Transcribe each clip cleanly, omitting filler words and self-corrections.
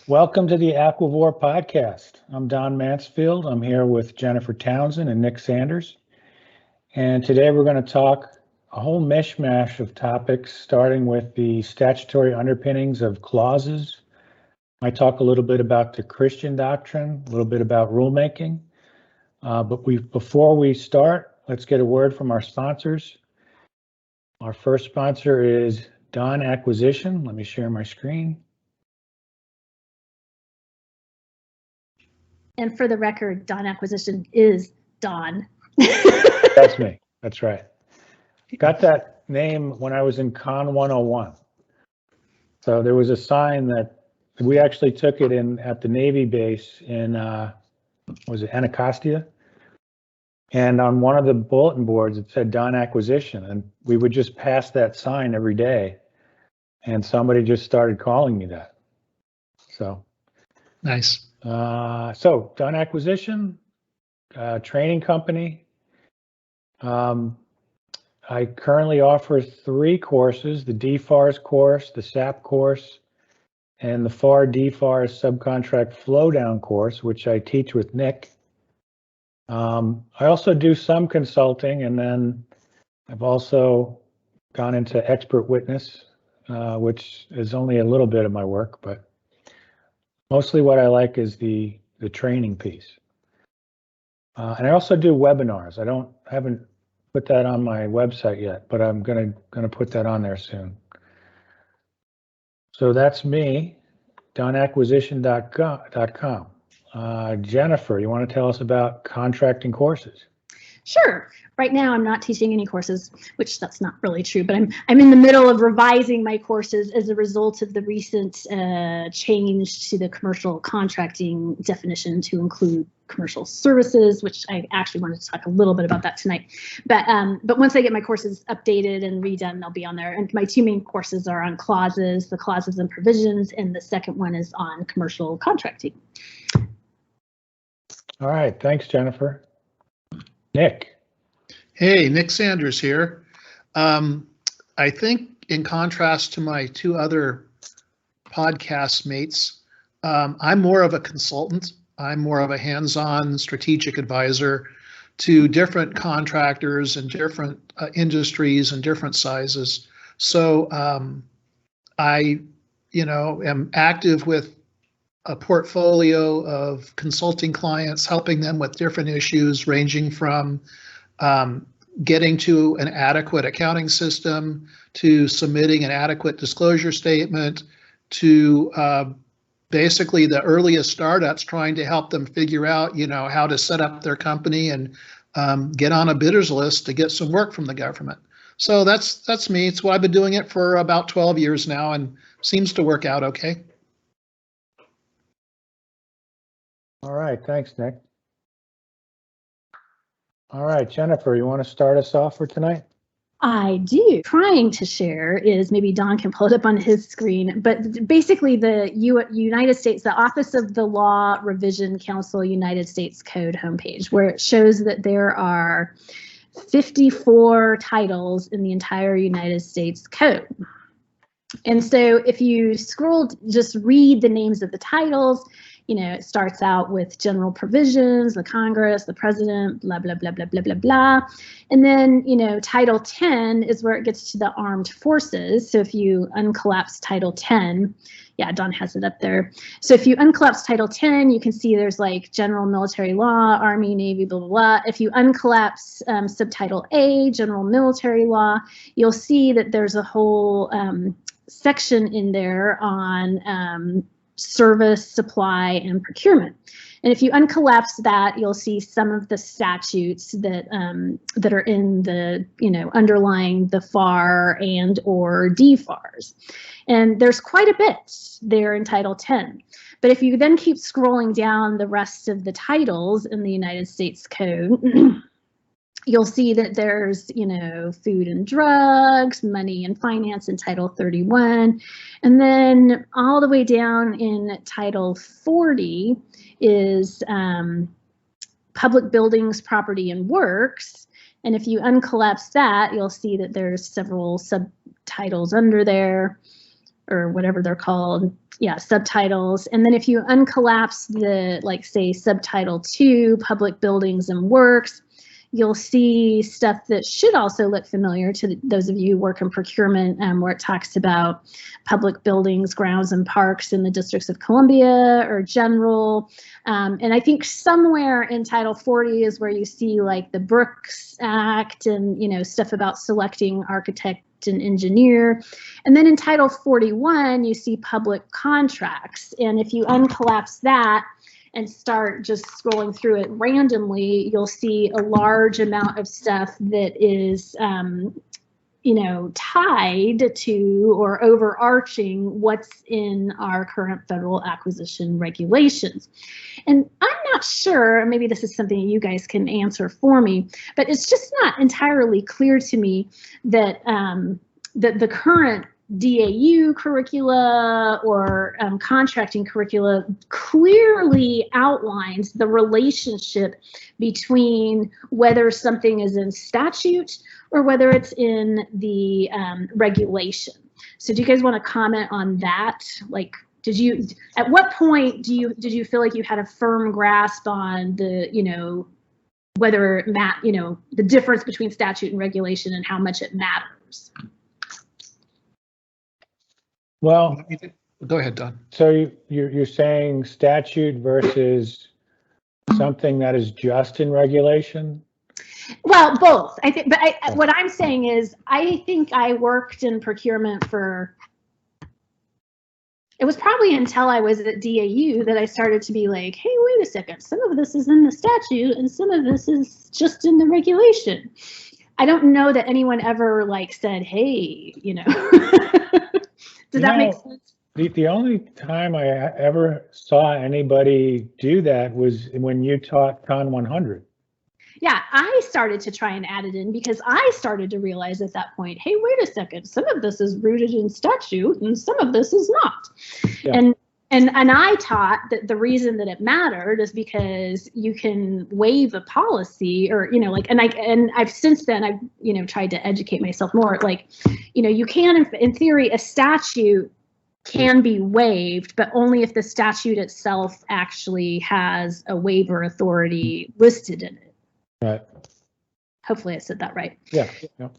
Welcome to the Acquivore Podcast. I'm Don Mansfield. I'm here with Jennifer Townsend and Nick Sanders. And today we're going to talk a whole mishmash of topics, starting with the statutory underpinnings of clauses. I talk a little bit about the Christian Doctrine, a little bit about rulemaking. But before we start, let's get a word from our sponsors. Our first sponsor is Don Acquisition. Let me share my screen. And for the record, Don Acquisition is Don. That's me. That's right. Got that name when I was in Con 101. So there was a sign that we actually took it in at the Navy base in, was it Anacostia? And on one of the bulletin boards, it said Don Acquisition. And we would just pass that sign every day. And somebody just started calling me that. So. Nice. So Don Acquisition, training company. I currently offer 3 courses, the DFARS course, the SAP course, and the FAR DFARS subcontract flowdown course, which I teach with Nick. I also do some consulting, and then I've also gone into expert witness, which is only a little bit of my work, but mostly what I like is the training piece. And I also do webinars. Haven't put that on my website yet, but I'm gonna put that on there soon. So that's me, donacquisition.com. Jennifer, you want to tell us about contracting courses? Sure. Right now, I'm not teaching any courses, which that's not really true, but I'm in the middle of revising my courses as a result of the recent change to the commercial contracting definition to include commercial services, which I actually wanted to talk a little bit about that tonight. But once I get my courses updated and redone, they'll be on there. And my 2 main courses are on clauses, the clauses and provisions, and the second one is on commercial contracting. All right. Thanks, Jennifer. Nick. Hey, Nick Sanders here. I think in contrast to my 2 other podcast mates, I'm more of a consultant. I'm more of a hands-on strategic advisor to different contractors and different industries and different sizes. So I, am active with a portfolio of consulting clients, helping them with different issues ranging from getting to an adequate accounting system, to submitting an adequate disclosure statement, to basically the earliest startups, trying to help them figure out, how to set up their company and get on a bidders list to get some work from the government. So that's me. It's why I've been doing it for about 12 years now and seems to work out okay. All right, thanks, Nick. All right, Jennifer, you want to start us off for tonight? I do. Trying to share is, maybe Don can pull it up on his screen, but basically the United States, the Office of the Law Revision Council United States Code homepage, where it shows that there are 54 titles in the entire United States Code. And so if you scroll, just read the names of the titles. It starts out with general provisions, the Congress, the president, blah, blah, blah, blah, blah, blah, blah. And then, Title 10 is where it gets to the armed forces. So if you uncollapse Title 10, yeah, Don has it up there. So if you uncollapse Title 10, you can see there's like general military law, Army, Navy, blah, blah, blah. If you uncollapse Subtitle A, general military law, you'll see that there's a whole section in there on service, supply, and procurement. And if you uncollapse that, you'll see some of the statutes that that are in the, underlying the FAR and or DFARS. And there's quite a bit there in Title 10. But if you then keep scrolling down the rest of the titles in the United States Code, you'll see that there's, food and drugs, money and finance in Title 31. And then all the way down in Title 40 is public buildings, property, and works. And if you uncollapse that, you'll see that there's several subtitles under there, or whatever they're called. Yeah, subtitles. And then if you uncollapse the, like, say, subtitle 2, public buildings and works, you'll see stuff that should also look familiar to those of you who work in procurement, where it talks about public buildings, grounds, and parks in the districts of Columbia, or general. And I think somewhere in Title 40 is where you see like the Brooks Act and, you know, stuff about selecting architect and engineer. And then in Title 41, you see public contracts. And if you uncollapse that and start just scrolling through it randomly, you'll see a large amount of stuff that is, you know, tied to or overarching what's in our current federal acquisition regulations. And I'm not sure, maybe this is something you guys can answer for me, but it's just not entirely clear to me that that the current DAU curricula or contracting curricula clearly outlines the relationship between whether something is in statute or whether it's in the regulation. So do you guys want to comment on that? Like, at what point did you feel like you had a firm grasp on the, you know, whether the difference between statute and regulation and how much it matters? Well, go ahead, Don. so you're saying statute versus something that is just in regulation? Well, both. I think, but what I'm saying is, I think I worked in procurement for. It was probably until I was at DAU that I started to be like, hey, wait a second, some of this is in the statute and some of this is just in the regulation. I don't know that anyone ever like said, hey, you know. Does that make sense? The only time I ever saw anybody do that was when you taught Con 100. Yeah, I started to try and add it in because I started to realize at that point, hey, wait a second, some of this is rooted in statute and some of this is not. Yeah. And I taught that the reason that it mattered is because you can waive a policy, or, you know, like, and I've since then I've, you know, tried to educate myself more. Like, you know, you can, in theory, a statute can be waived, but only if the statute itself actually has a waiver authority listed in it. Right. Hopefully I said that right. Yeah.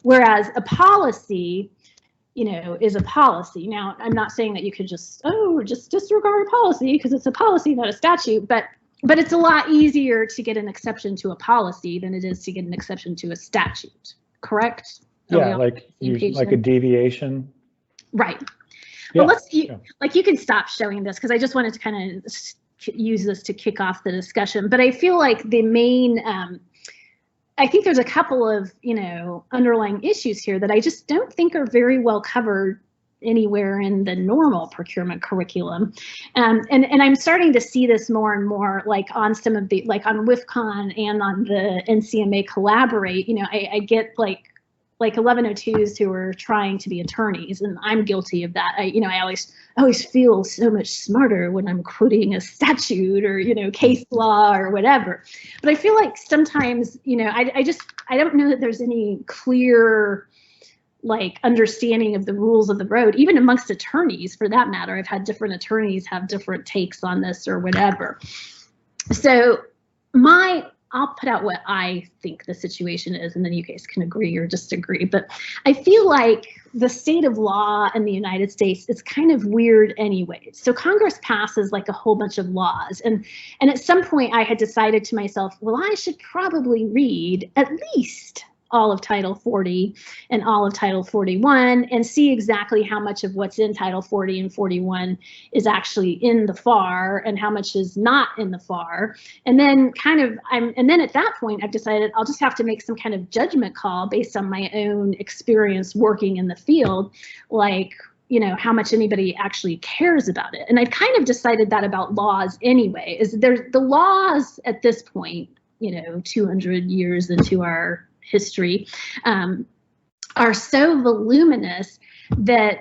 Whereas a policy, you know, is a policy. Now, I'm not saying that you could just disregard a policy because it's a policy, not a statute, but it's a lot easier to get an exception to a policy than it is to get an exception to a statute, correct? Yeah, like a deviation. Right. Yeah. Well, like, you can stop showing this because I just wanted to kind of use this to kick off the discussion, but I feel like the main, I think there's a couple of, you know, underlying issues here that I just don't think are very well covered anywhere in the normal procurement curriculum. And I'm starting to see this more and more, like on some of the, like on WIFCON and on the NCMA Collaborate, you know, I get like 1102s who are trying to be attorneys, and I'm guilty of that. I always feel so much smarter when I'm quoting a statute or, you know, case law or whatever. But I feel like sometimes, you know, I don't know that there's any clear, like, understanding of the rules of the road, even amongst attorneys for that matter. I've had different attorneys have different takes on this or whatever. So I'll put out what I think the situation is, and then you guys can agree or disagree. But I feel like the state of law in the United States is kind of weird anyway. So Congress passes like a whole bunch of laws. And at some point I had decided to myself, well, I should probably read at least all of Title 40 and all of Title 41 and see exactly how much of what's in Title 40 and 41 is actually in the FAR and how much is not in the FAR. And then and then at that point, I've decided I'll just have to make some kind of judgment call based on my own experience working in the field, like, you know, how much anybody actually cares about it. And I've kind of decided that about laws anyway, is there's the laws at this point, you know, 200 years into our history, are so voluminous that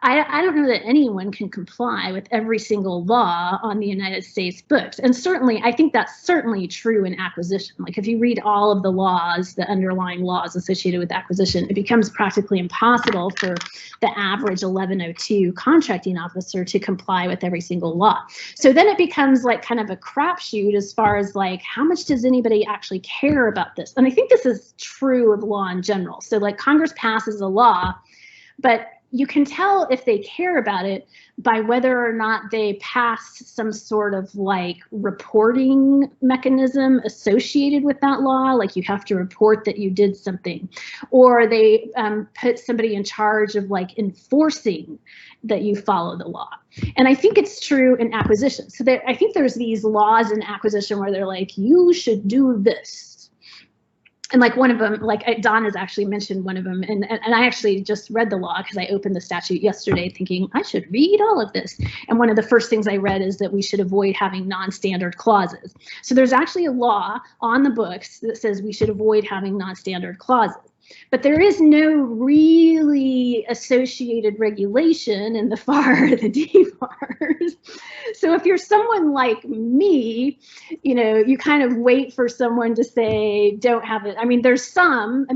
I don't know that anyone can comply with every single law on the United States books. And certainly, I think that's certainly true in acquisition. Like if you read all of the laws, the underlying laws associated with acquisition, it becomes practically impossible for the average 1102 contracting officer to comply with every single law. So then it becomes like kind of a crapshoot as far as like, how much does anybody actually care about this? And I think this is true of law in general. So like Congress passes a law, but you can tell if they care about it by whether or not they pass some sort of like reporting mechanism associated with that law. Like you have to report that you did something, or they put somebody in charge of like enforcing that you follow the law. And I think it's true in acquisition. So I think there's these laws in acquisition where they're like, you should do this. And like one of them, like Don has actually mentioned one of them, and I actually just read the law because I opened the statute yesterday thinking I should read all of this. And one of the first things I read is that we should avoid having non-standard clauses. So there's actually a law on the books that says we should avoid having non-standard clauses. But there is no really associated regulation in the FAR or the DFARs. So if you're someone like me, you know, you kind of wait for someone to say, don't have it. I mean, there's some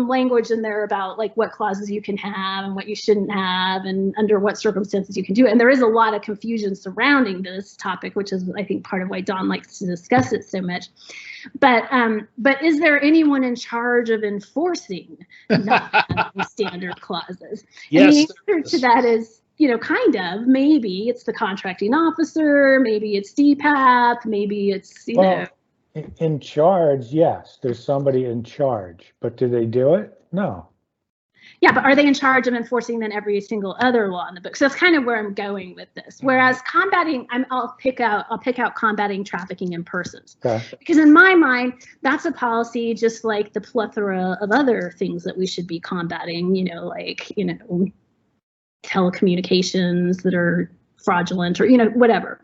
language in there about like what clauses you can have and what you shouldn't have and under what circumstances you can do it. And there is a lot of confusion surrounding this topic, which is, I think, part of why Don likes to discuss it so much. But is there anyone in charge of enforcing non-standard clauses? Yes, and the answer to that is, you know, kind of, maybe it's the contracting officer, maybe it's DPAP, maybe it's, you know. In charge, yes, there's somebody in charge, but do they do it? No. Yeah, but are they in charge of enforcing then every single other law in the book? So that's kind of where I'm going with this. Whereas combating, I'll pick out combating trafficking in persons. Okay. Because in my mind, that's a policy just like the plethora of other things that we should be combating, you know, like, you know, telecommunications that are fraudulent or, you know, whatever.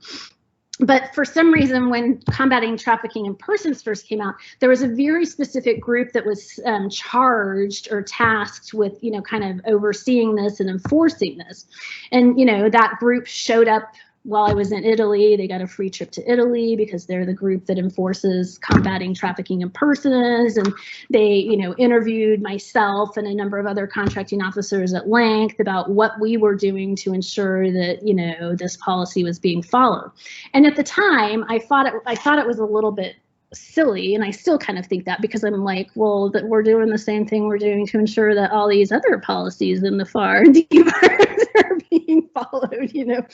But for some reason, when combating trafficking in persons first came out, there was a very specific group that was charged or tasked with, you know, kind of overseeing this and enforcing this. And, you know, that group showed up while I was in Italy. They got a free trip to Italy because they're the group that enforces combating trafficking in persons. And they, you know, interviewed myself and a number of other contracting officers at length about what we were doing to ensure that, you know, this policy was being followed. And at the time, I thought it was a little bit silly, and I still kind of think that, because I'm like, well, that we're doing the same thing we're doing to ensure that all these other policies in the FAR and DFARs are being followed. You know,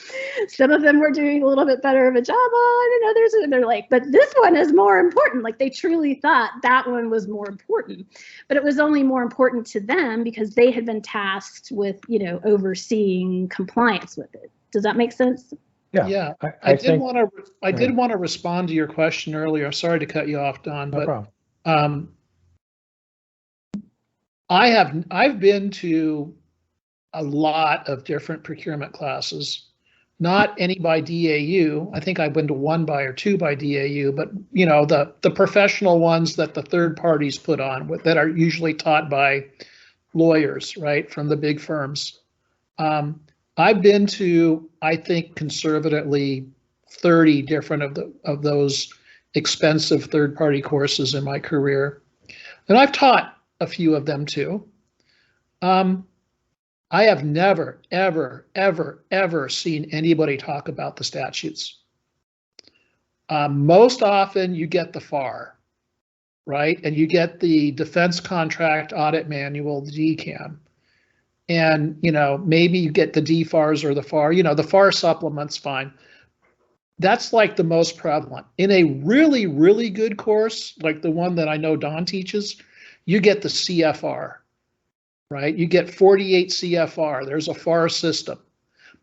some of them we're doing a little bit better of a job on, and others, and they're like, but this one is more important. Like they truly thought that one was more important, but it was only more important to them because they had been tasked with, you know, overseeing compliance with it. Does that make sense? Yeah, I did want to respond to your question earlier. Sorry to cut you off, Don, no but problem. I've been to a lot of different procurement classes. Not any by DAU. I think I've been to one by or two by DAU, but you know, the professional ones that the third parties put on that are usually taught by lawyers, right, from the big firms. I've been to, I think, conservatively 30 different of those expensive third-party courses in my career, and I've taught a few of them too. I have never, ever, ever, ever seen anybody talk about the statutes. Most often, you get the FAR, right, and you get the Defense Contract Audit Manual, the DCAM. And, you know, maybe you get the DFARs or the FAR, you know, the FAR supplement's fine. That's like the most prevalent. In a really, really good course, like the one that I know Don teaches, you get the CFR, right? You get 48 CFR. There's a FAR system.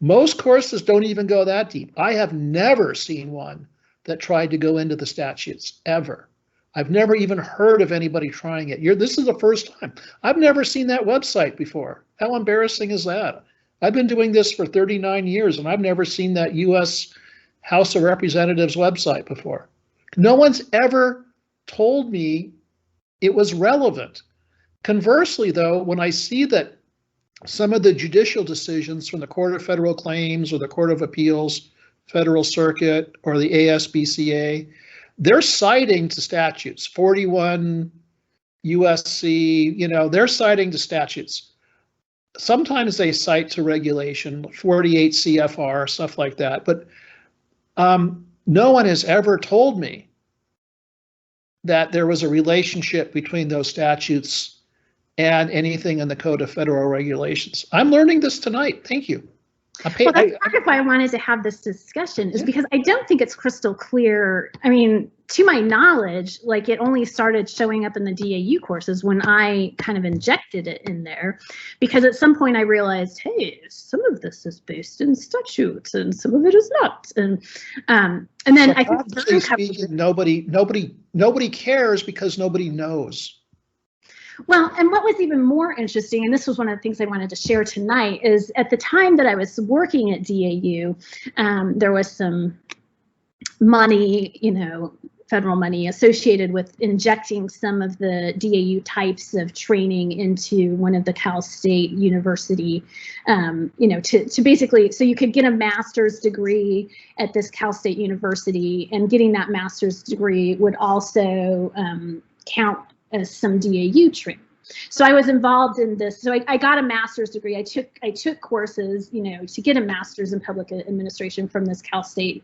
Most courses don't even go that deep. I have never seen one that tried to go into the statutes, ever. I've never even heard of anybody trying it. This is the first time. I've never seen that website before. How embarrassing is that? I've been doing this for 39 years and I've never seen that US House of Representatives website before. No one's ever told me it was relevant. Conversely, though, when I see that some of the judicial decisions from the Court of Federal Claims or the Court of Appeals, Federal Circuit, or the ASBCA, they're citing to statutes, 41 USC, you know, they're citing to statutes. Sometimes they cite to regulation, 48 CFR, stuff like that. But no one has ever told me that there was a relationship between those statutes and anything in the Code of Federal Regulations. I'm learning this tonight. Thank you. Well, that's part of why I wanted to have this discussion, is because I don't think it's crystal clear. I mean, to my knowledge, like, it only started showing up in the DAU courses when I kind of injected it in there, because at some point I realized, hey, some of this is based in statutes and some of it is not. And then so I think speaking, nobody cares because nobody knows. Well, and what was even more interesting, and this was one of the things I wanted to share tonight, is at the time that I was working at DAU, there was some money, you know, federal money associated with injecting some of the DAU types of training into one of the Cal State University, you know, to basically, so you could get a master's degree at this Cal State University, and getting that master's degree would also count as some DAU training. So I was involved in this. So I got a master's degree. I took courses, you know, to get a master's in public administration from this Cal State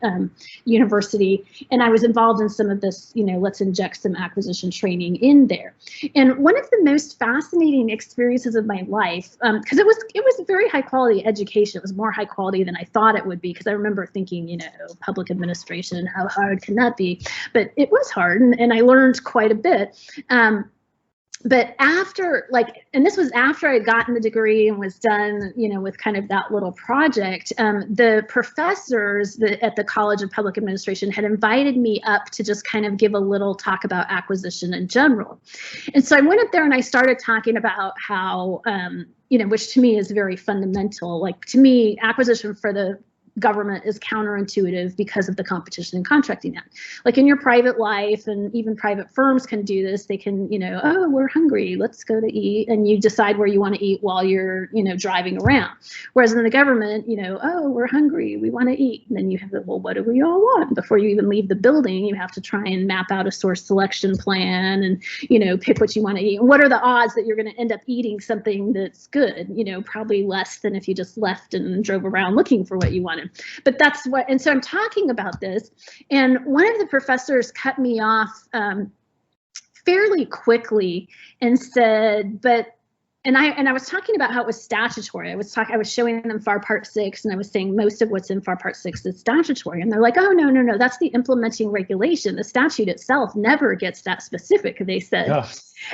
University. And I was involved in some of this, you know, let's inject some acquisition training in there. And one of the most fascinating experiences of my life, because it was very high quality education. It was more high quality than I thought it would be, because I remember thinking, you know, public administration, how hard can that be? But it was hard, and I learned quite a bit. But after, like, and this was after I'd gotten the degree and was done, you know, with kind of that little project, the professors at the College of Public Administration had invited me up to just kind of give a little talk about acquisition in general. And so I went up there and I started talking about how, you know, which to me is very fundamental. Like, to me, acquisition for the government is counterintuitive because of the Competition and Contracting Act. Like, in your private life, and even private firms can do this, they can, you know, oh, we're hungry, let's go to eat, and you decide where you want to eat while you're, you know, driving around. Whereas in the government, you know, oh, we're hungry, we want to eat, and then you have the, well, what do we all want? Before you even leave the building, you have to try and map out a source selection plan and, you know, pick what you want to eat. And what are the odds that you're going to end up eating something that's good? You know, probably less than if you just left and drove around looking for what you wanted. But that's what, and so I'm talking about this, and one of the professors cut me off fairly quickly and said, and I was talking about how it was statutory. I was showing them FAR Part 6, and I was saying most of what's in FAR Part 6 is statutory. And they're like, oh, no, that's the implementing regulation. The statute itself never gets that specific, they said. Yeah.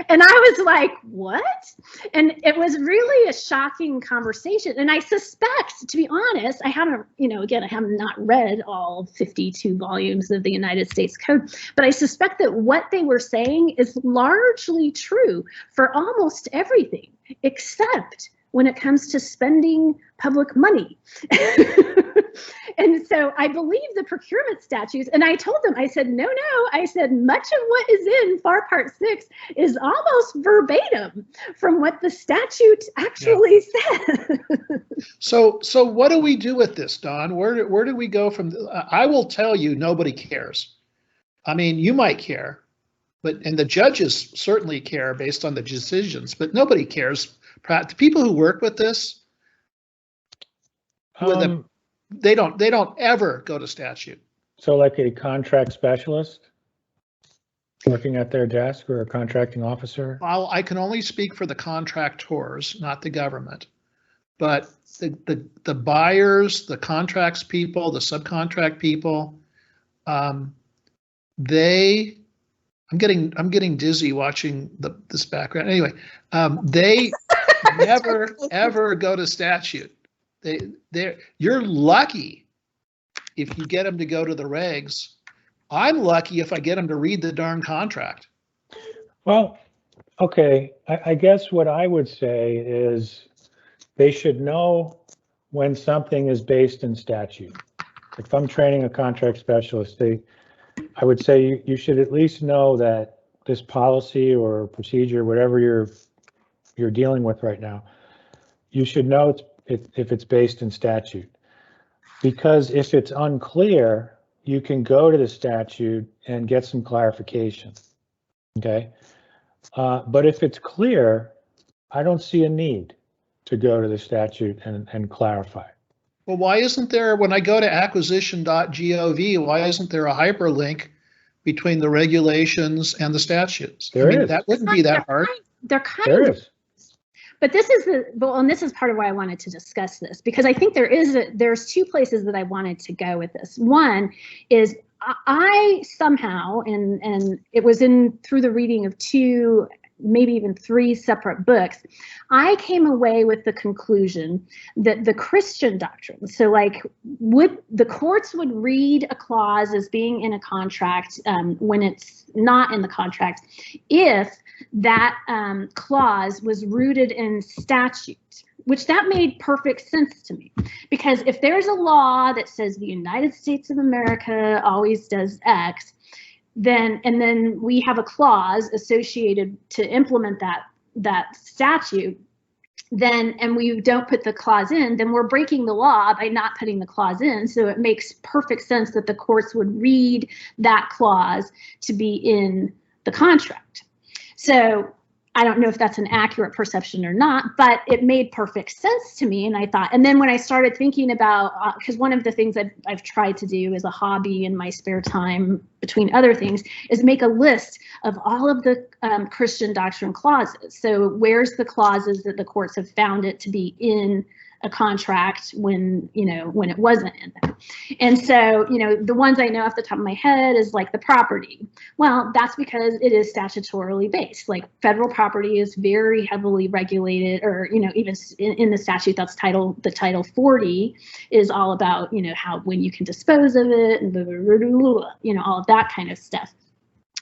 And I was like, what? And it was really a shocking conversation. And I suspect, to be honest, I haven't, you know, again, I have not read all 52 volumes of the United States Code, but I suspect that what they were saying is largely true for almost everything, except when it comes to spending public money. And so I believe the procurement statutes, and I told them, I said, no, I said, much of what is in FAR Part 6 is almost verbatim from what the statute actually says. So what do we do with this, Don? Where do we go from? I will tell you, nobody cares. I mean, you might care, and the judges certainly care based on the decisions, but nobody cares. The people who work with this, they don't ever go to statute. So like a contract specialist working at their desk, or a contracting officer? Well, I can only speak for the contractors, not the government. But the buyers, the contracts people, the subcontract people, I'm getting dizzy watching this background. Anyway, they never ever go to statute. You're lucky if you get them to go to the regs. I'm lucky if I get them to read the darn contract. Well, okay. I guess what I would say is they should know when something is based in statute. If I'm training a contract specialist, I would say you should at least know that this policy or procedure, whatever you're dealing with right now, you should know if it's based in statute. Because if it's unclear, you can go to the statute and get some clarification. Okay. But if it's clear, I don't see a need to go to the statute and clarify. Well, why isn't there, when I go to acquisition.gov, why isn't there a hyperlink between the regulations and the statutes? There is. That wouldn't be that hard. They're kind There of. is. But this is and this is part of why I wanted to discuss this, because I think there's two places that I wanted to go with this. One is I somehow, and it was through the reading of 2, maybe even 3 separate books, I came away with the conclusion that the Christian doctrine, so like the courts would read a clause as being in a contract when it's not in the contract, if that clause was rooted in statute, which that made perfect sense to me. Because if there's a law that says the United States of America always does X, and then we have a clause associated to implement that statute, and we don't put the clause in, then we're breaking the law by not putting the clause in. So it makes perfect sense that the courts would read that clause to be in the contract. So I don't know if that's an accurate perception or not, but it made perfect sense to me. And I thought, and then when I started thinking about, because one of the things that I've tried to do as a hobby in my spare time, between other things, is make a list of all of the Christian doctrine clauses. So where's the clauses that the courts have found it to be in a contract when it wasn't in there. And so, the ones I know off the top of my head is like the property. Well, that's because it is statutorily based. Like federal property is very heavily regulated, or, even in the statute, that's the Title 40 is all about, how, when you can dispose of it and blah, blah, blah, blah, all of that kind of stuff.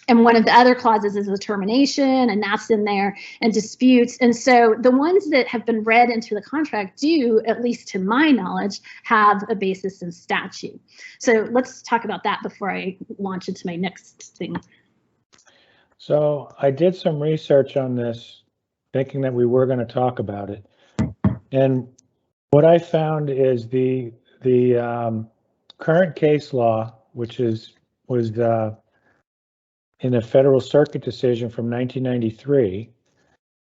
And one of the other clauses is the termination, and that's in there, and disputes. And so the ones that have been read into the contract do, at least to my knowledge, have a basis in statute. So let's talk about that before I launch into my next thing. So I did some research on this, thinking that we were going to talk about it. And what I found is the current case law, which was in a Federal Circuit decision from 1993,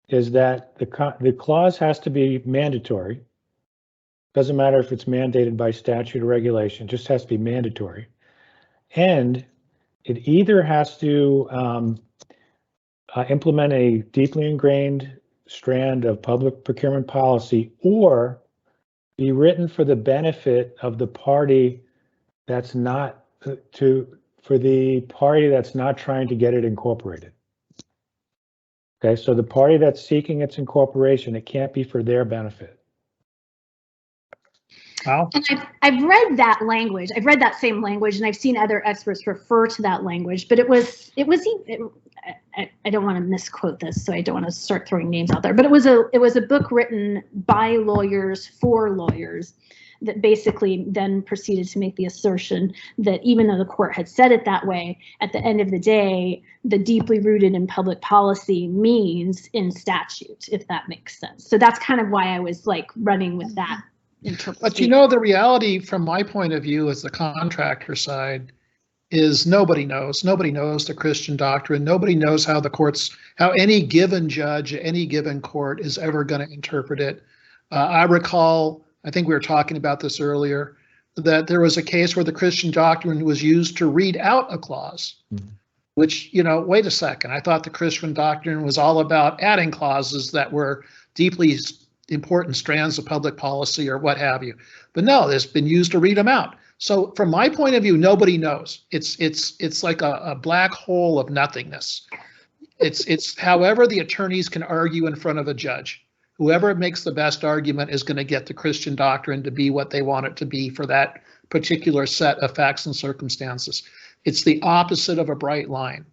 is that the clause has to be mandatory. Doesn't matter if it's mandated by statute or regulation, just has to be mandatory. And it either has to implement a deeply ingrained strand of public procurement policy, or be written for the benefit of the party that's not for the party that's not trying to get it incorporated. Okay, so the party that's seeking its incorporation, it can't be for their benefit. Wow. And I've read that language. I've read that same language, and I've seen other experts refer to that language. But I don't want to misquote this, so I don't want to start throwing names out there. But it was a book written by lawyers for lawyers, that basically then proceeded to make the assertion that even though the court had said it that way, at the end of the day, the deeply rooted in public policy means in statute, if that makes sense. So that's kind of why I was like running with that interpretation. But the reality from my point of view as the contractor side is nobody knows. Nobody knows the Christian doctrine. Nobody knows how any given judge, any given court is ever going to interpret it. I recall, I think we were talking about this earlier, that there was a case where the Christian doctrine was used to read out a clause, which, wait a second, I thought the Christian doctrine was all about adding clauses that were deeply important strands of public policy or what have you. But no, it's been used to read them out. So from my point of view, nobody knows. It's like a black hole of nothingness. It's however the attorneys can argue in front of a judge. Whoever makes the best argument is going to get the Christian doctrine to be what they want it to be for that particular set of facts and circumstances. It's the opposite of a bright line.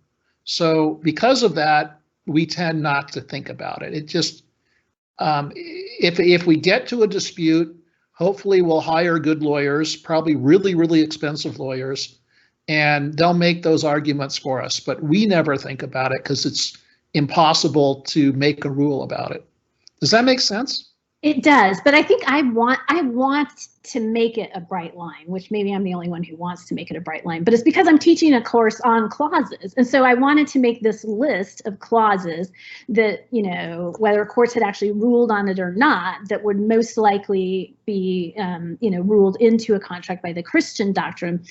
So because of that, we tend not to think about it. It just, if we get to a dispute, hopefully we'll hire good lawyers, probably really, really expensive lawyers, and they'll make those arguments for us. But we never think about it because it's impossible to make a rule about it. Does that make sense? It does, but I think I want to make it a bright line, which maybe I'm the only one who wants to make it a bright line, but it's because I'm teaching a course on clauses. And so I wanted to make this list of clauses that, whether courts had actually ruled on it or not, that would most likely be, ruled into a contract by the Christian Doctrine.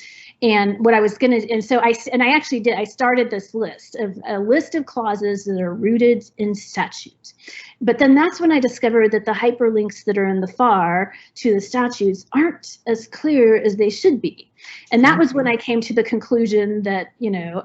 And what I was going to, and so I actually did, I started this list of a list of clauses that are rooted in statute. But then that's when I discovered that the hyperlinks that are in the FAR to the statutes aren't as clear as they should be. And that was when I came to the conclusion that,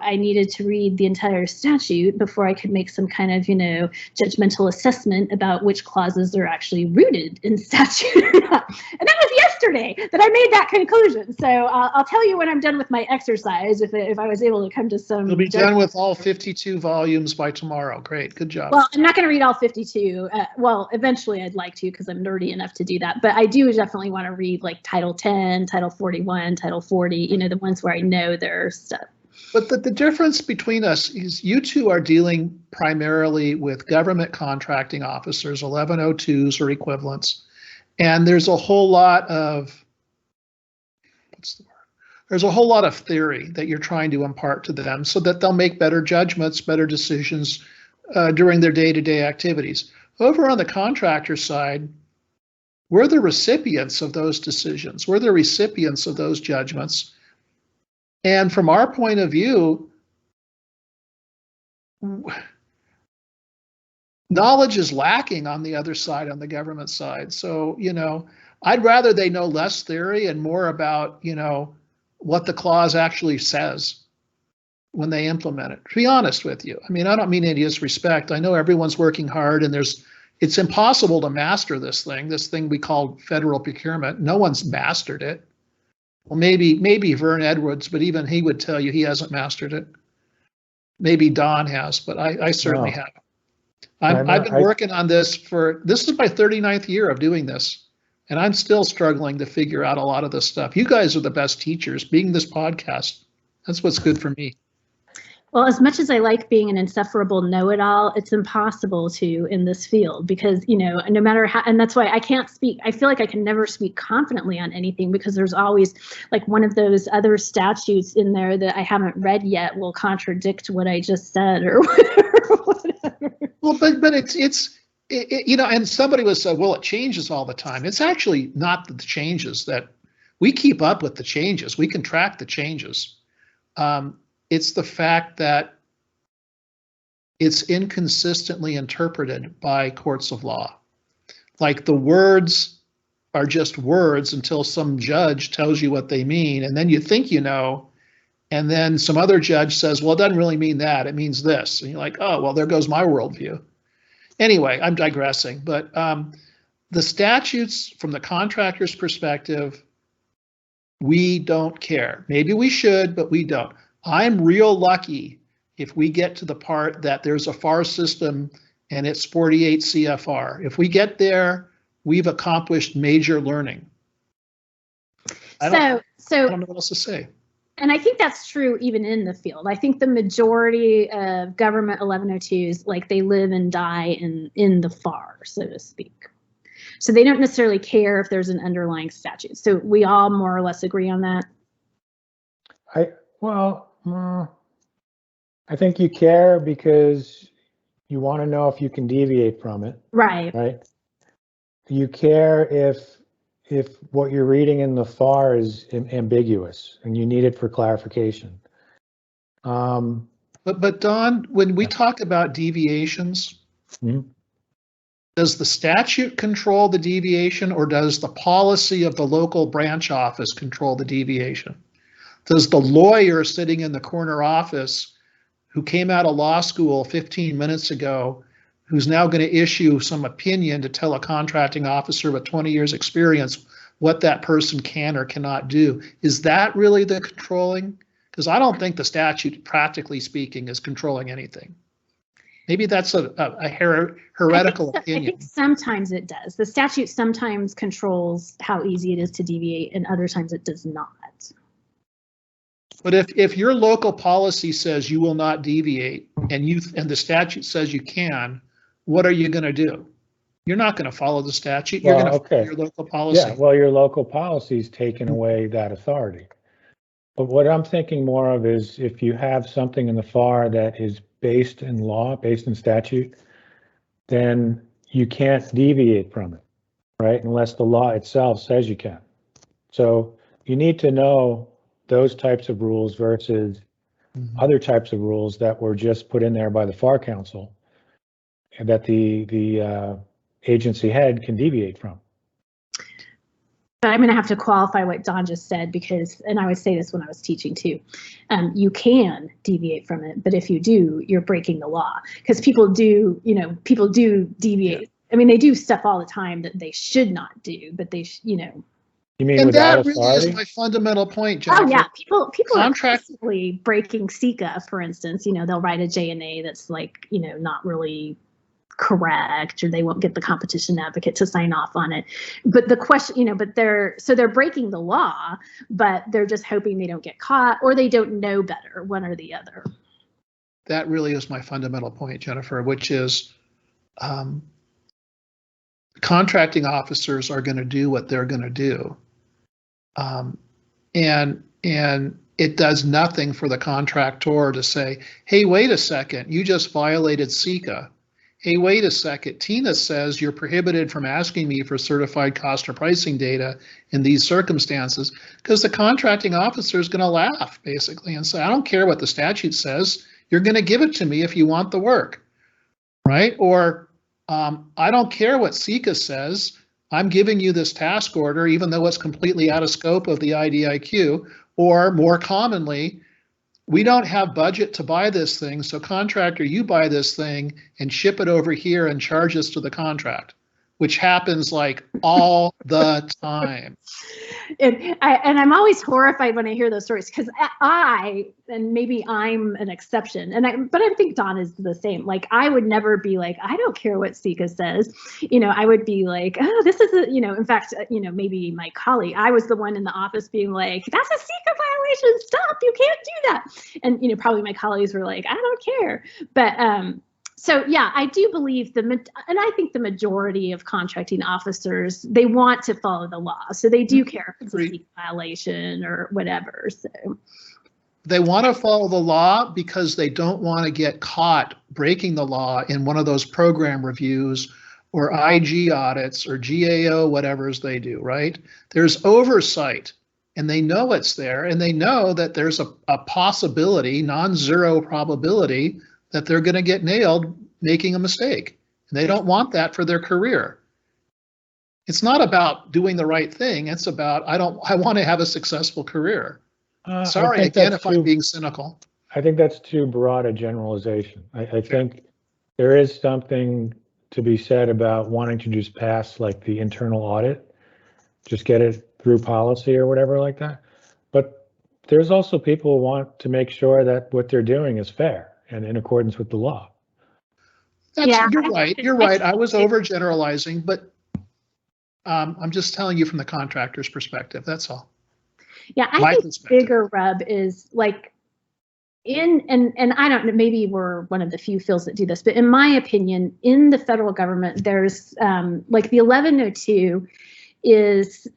I needed to read the entire statute before I could make some kind of, judgmental assessment about which clauses are actually rooted in statute or not. And that was yesterday that I made that conclusion. So I'll tell you when I'm done with my exercise, if I was able to come to some. You'll be done with all 52 volumes by tomorrow. Great. Good job. Well, I'm not going to read all 52. Well, eventually I'd like to, because I'm nerdy enough to do that. But I do definitely want to read like Title 10, Title 41, Title 40, the ones where I know there's stuff. But the difference between us is you two are dealing primarily with government contracting officers, 1102s or equivalents. And there's a whole lot of, There's a whole lot of theory that you're trying to impart to them so that they'll make better judgments, better decisions during their day-to-day activities. Over on the contractor side, we're the recipients of those decisions. We're the recipients of those judgments. And from our point of view, knowledge is lacking on the other side, on the government side. So, I'd rather they know less theory and more about, what the clause actually says when they implement it, to be honest with you. I mean, I don't mean any disrespect. I know everyone's working hard and it's impossible to master this thing we call federal procurement. No one's mastered it. Well, maybe Vern Edwards, but even he would tell you he hasn't mastered it. Maybe Don has, but I certainly have. I've been working on this this is my 39th year of doing this, and I'm still struggling to figure out a lot of this stuff. You guys are the best teachers, being this podcast. That's what's good for me. Well, as much as I like being an insufferable know-it-all, it's impossible to in this field because, no matter how, and that's why I can't speak. I feel like I can never speak confidently on anything because there's always like one of those other statutes in there that I haven't read yet will contradict what I just said or whatever. Well, but it's and somebody was said, well, it changes all the time. It's actually not the changes that we keep up with the changes. We can track the changes. It's the fact that it's inconsistently interpreted by courts of law. Like the words are just words until some judge tells you what they mean, and then you think and then some other judge says, well, it doesn't really mean that, it means this. And you're like, oh, well, there goes my worldview. Anyway, I'm digressing, but the statutes from the contractor's perspective, we don't care. Maybe we should, but we don't. I'm real lucky if we get to the part that there's a FAR system and it's 48 CFR. If we get there, we've accomplished major learning. I don't know what else to say. And I think that's true even in the field. I think the majority of government 1102s, like they live and die in the FAR, so to speak. So they don't necessarily care if there's an underlying statute. So we all more or less agree on that. I think you care because you want to know if you can deviate from it. Right. Right. You care if what you're reading in the FAR is ambiguous and you need it for clarification. But Don, when we talk about deviations, does the statute control the deviation or does the policy of the local branch office control the deviation? Does the lawyer sitting in the corner office who came out of law school 15 minutes ago, who's now going to issue some opinion to tell a contracting officer with 20 years experience what that person can or cannot do, is that really the controlling? Because I don't think the statute, practically speaking, is controlling anything. Maybe that's a heretical opinion. I think sometimes it does. The statute sometimes controls how easy it is to deviate, and other times it does not. But if your local policy says you will not deviate and the statute says you can, what are you going to do? You're not going to follow the statute. You're Well, going to follow okay. your local policy. Yeah, well, your local policy's taken away that authority. But what I'm thinking more of is if you have something in the FAR that is based in law, based in statute, then you can't deviate from it, right? Unless the law itself says you can. So you need to know those types of rules versus other types of rules that were just put in there by the FAR Council and that the agency head can deviate from. But I'm going to have to qualify what Don just said because, and I would say this when I was teaching too, you can deviate from it, but if you do, you're breaking the law because people do deviate. Yeah. I mean, they do stuff all the time that they should not do, but they, You mean and without that authority? really is my fundamental point, Jennifer. Oh yeah, people Contract- are constantly breaking SECA, for instance. They'll write a JNA that's like, not really correct, or they won't get the competition advocate to sign off on it. But the question, but they're breaking the law, but they're just hoping they don't get caught or they don't know better, one or the other. That really is my fundamental point, Jennifer, which is contracting officers are going to do what they're going to do. And it does nothing for the contractor to say, hey, wait a second, you just violated SECA. Hey, wait a second, Tina says you're prohibited from asking me for certified cost or pricing data in these circumstances, because the contracting officer is going to laugh basically and say, I don't care what the statute says, you're going to give it to me if you want the work, right? Or I don't care what SECA says, I'm giving you this task order even though it's completely out of scope of the IDIQ. Or more commonly, we don't have budget to buy this thing, so contractor, you buy this thing and ship it over here and charge us to the contract, which happens like all the time. And I'm always horrified when I hear those stories because and maybe I'm an exception, but I think Don is the same. Like I would never be like, I don't care what SECA says. I would be like, oh, this is in fact, maybe my colleague, I was the one in the office being like, that's a SECA violation. Stop, you can't do that. And, probably my colleagues were like, I don't care. But, so yeah, I do believe and I think the majority of contracting officers, they want to follow the law. So they do care if it's a SECA violation or whatever. So they want to follow the law because they don't want to get caught breaking the law in one of those program reviews or IG audits or GAO, whatever's they do, right? There's oversight and they know it's there and they know that there's a possibility, non-zero probability that they're going to get nailed making a mistake. And they don't want that for their career. It's not about doing the right thing. It's about, I want to have a successful career. Sorry, again, if I'm being cynical. I think that's too broad a generalization. I think there is something to be said about wanting to just pass like the internal audit, just get it through policy or whatever like that. But there's also people who want to make sure that what they're doing is fair and in accordance with the law. You're right. You're right. I was overgeneralizing, but I'm just telling you from the contractor's perspective. That's all. Yeah, I think the bigger rub is like and I don't know, maybe we're one of the few fields that do this, but in my opinion, in the federal government, there's like the 1102 is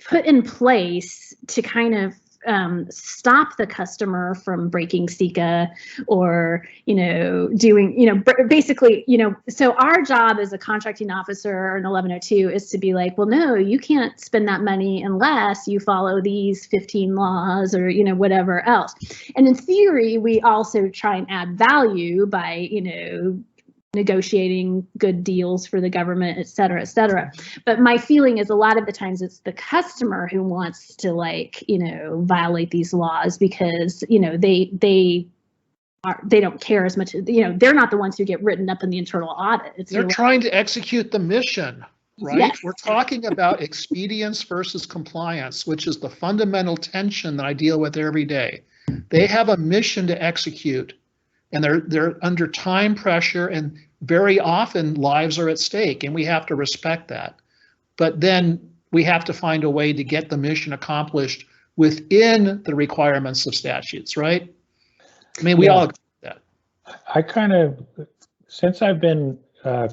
put in place to kind of stop the customer from breaking SECA or, doing, basically, so our job as a contracting officer in 1102 is to be like, well, no, you can't spend that money unless you follow these 15 laws or, whatever else. And in theory, we also try and add value by, negotiating good deals for the government, et cetera, et cetera. But my feeling is a lot of the times it's the customer who wants to violate these laws because, they don't care as much, they're not the ones who get written up in the internal audit. They're trying to execute the mission, right? Yes. We're talking about expedience versus compliance, which is the fundamental tension that I deal with every day. They have a mission to execute. And they're under time pressure, and very often lives are at stake, and we have to respect that. But then we have to find a way to get the mission accomplished within the requirements of statutes, right? I mean, we all agree with that. I kind of, since I've been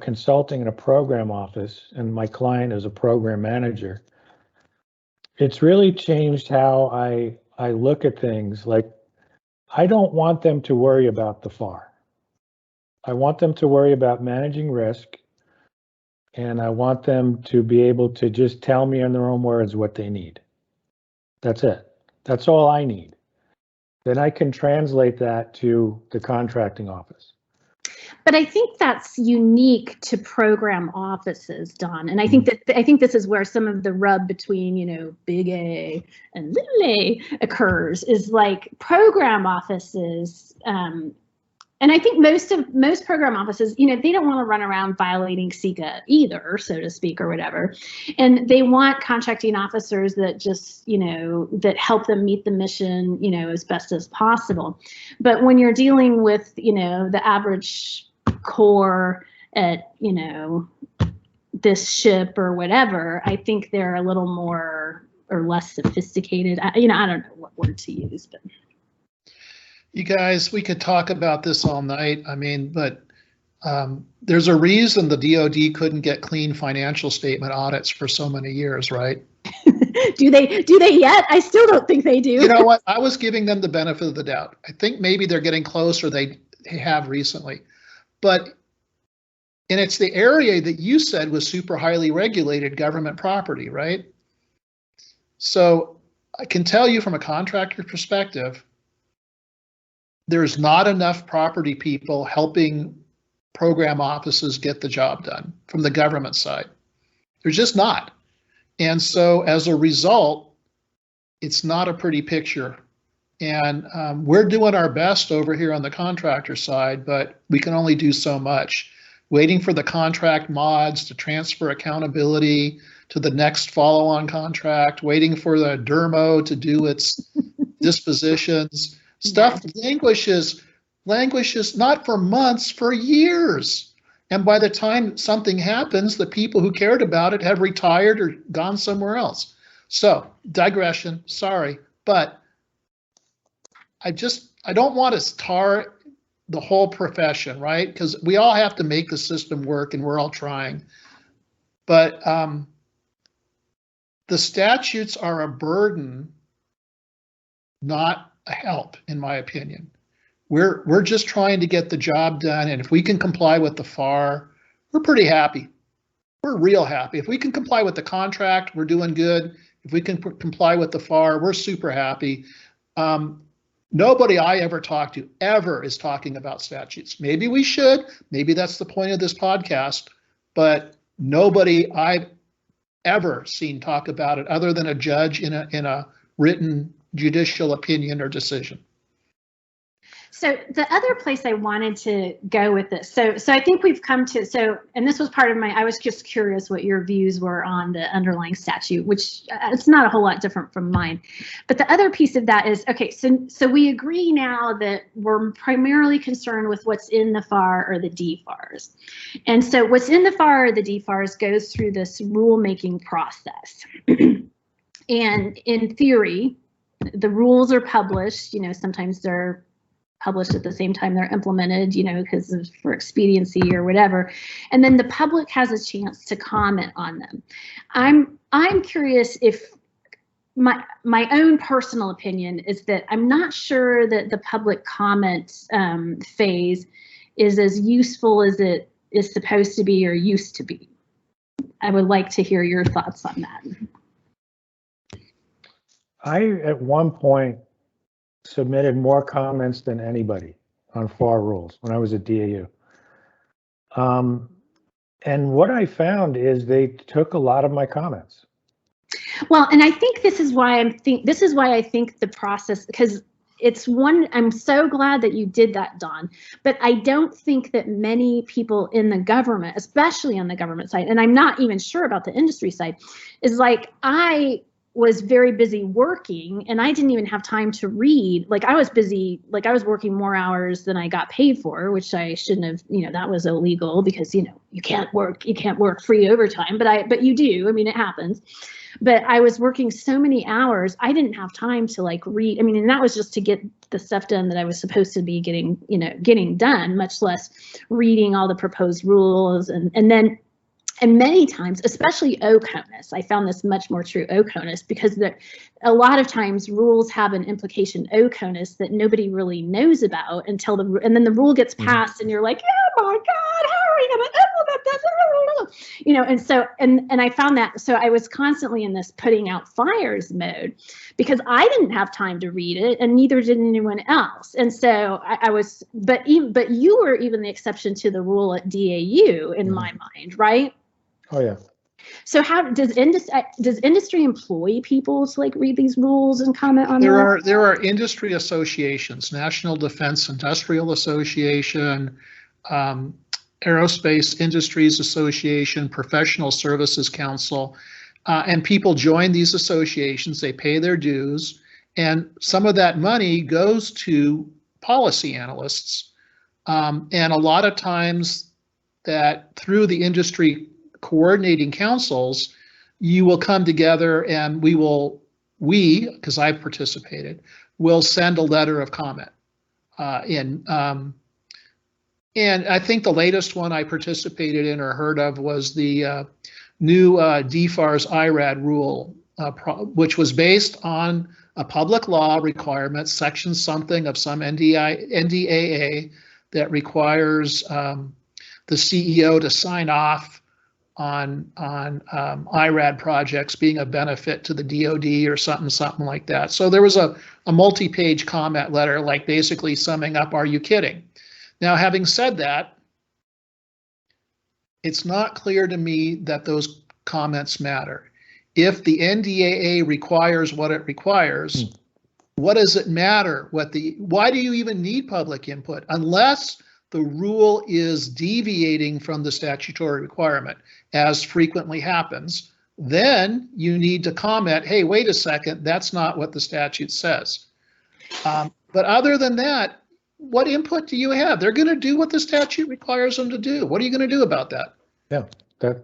consulting in a program office, and my client is a program manager, it's really changed how I look at things. Like, I don't want them to worry about the FAR. I want them to worry about managing risk, and I want them to be able to just tell me in their own words what they need. That's it. That's all I need. Then I can translate that to the contracting office. But I think that's unique to program offices, Don. And I think this is where some of the rub between, big A and little a occurs, is like program offices. And I think most program offices, they don't want to run around violating CICA either, so to speak, or whatever. And they want contracting officers that just, that help them meet the mission, as best as possible. But when you're dealing with, the average Corps at, this ship or whatever, I think they're a little more or less sophisticated. I don't know what word to use, but. You guys, we could talk about this all night. But there's a reason the DoD couldn't get clean financial statement audits for so many years, right? Do they yet? I still don't think they do. You know what? I was giving them the benefit of the doubt. I think maybe they're getting closer. They have recently. And it's the area that you said was super highly regulated government property, right? So I can tell you from a contractor perspective, there's not enough property people helping program offices get the job done from the government side. There's just not. And so as a result, it's not a pretty picture. And we're doing our best over here on the contractor side, but we can only do so much. Waiting for the contract mods to transfer accountability to the next follow-on contract, waiting for the DERMO to do its dispositions. Stuff languishes not for months, for years. And by the time something happens, the people who cared about it have retired or gone somewhere else. So, digression, sorry, but I don't want to tar the whole profession, right? Because we all have to make the system work and we're all trying. But the statutes are a burden, not a help, in my opinion. We're just trying to get the job done, and if we can comply with the FAR, we're pretty happy. We're real happy. If we can comply with the contract, we're doing good. If we can comply with the FAR, we're super happy. Nobody I ever talk to ever is talking about statutes. Maybe we should. Maybe that's the point of this podcast, but nobody I've ever seen talk about it other than a judge in a written judicial opinion or decision. So the other place I wanted to go with this, so I think we've come to, and this was part of I was just curious what your views were on the underlying statute, which it's not a whole lot different from mine. But the other piece of that is, okay, so we agree now that we're primarily concerned with what's in the FAR or the DFARs. And so what's in the FAR or the DFARs goes through this rulemaking process. And in theory, the rules are published, sometimes they're published at the same time they're implemented, because for expediency or whatever. And then the public has a chance to comment on them. I'm curious if my own personal opinion is that I'm not sure that the public comment phase is as useful as it is supposed to be or used to be. I would like to hear your thoughts on that. I, at one point, submitted more comments than anybody on FAR rules when I was at DAU. And what I found is they took a lot of my comments. Well, and I think this is why I think the process, because I'm so glad that you did that, Don, but I don't think that many people in the government, especially on the government side, and I'm not even sure about the industry side, is like, was very busy working, and I didn't even have time to read. Like I was busy, like I was working more hours than I got paid for, which I shouldn't have, that was illegal because, you can't work free overtime, but you do. I mean, it happens. But I was working so many hours, I didn't have time to like read. I mean, and that was just to get the stuff done that I was supposed to be getting done, much less reading all the proposed rules. And many times, especially OCONUS, I found this much more true OCONUS, because a lot of times rules have an implication OCONUS that nobody really knows about until and then the rule gets passed and you're like, oh my God, how are we going to implement this? And I found that, so I was constantly in this putting out fires mode because I didn't have time to read it and neither did anyone else. And so but you were even the exception to the rule at DAU in my mind, right? Oh yeah. So how does industry employ people to like read these rules and comment on them? There are industry associations, National Defense Industrial Association, Aerospace Industries Association, Professional Services Council, and people join these associations. They pay their dues, and some of that money goes to policy analysts, and a lot of times that through the industry coordinating councils, you will come together and because I've participated, will send a letter of comment in. And I think the latest one I participated in or heard of was the new DFARS IRAD rule, which was based on a public law requirement, section something of some NDAA that requires the CEO to sign off on IRAD projects being a benefit to the DoD or something like that. So there was a multi-page comment letter, like basically summing up, are you kidding? Now, having said that, it's not clear to me that those comments matter. If the NDAA requires what it requires, what does it matter? Why do you even need public input unless the rule is deviating from the statutory requirement, as frequently happens? Then you need to comment, hey, wait a second, that's not what the statute says. But other than that, what input do you have? They're going to do what the statute requires them to do. What are you going to do about that? Yeah,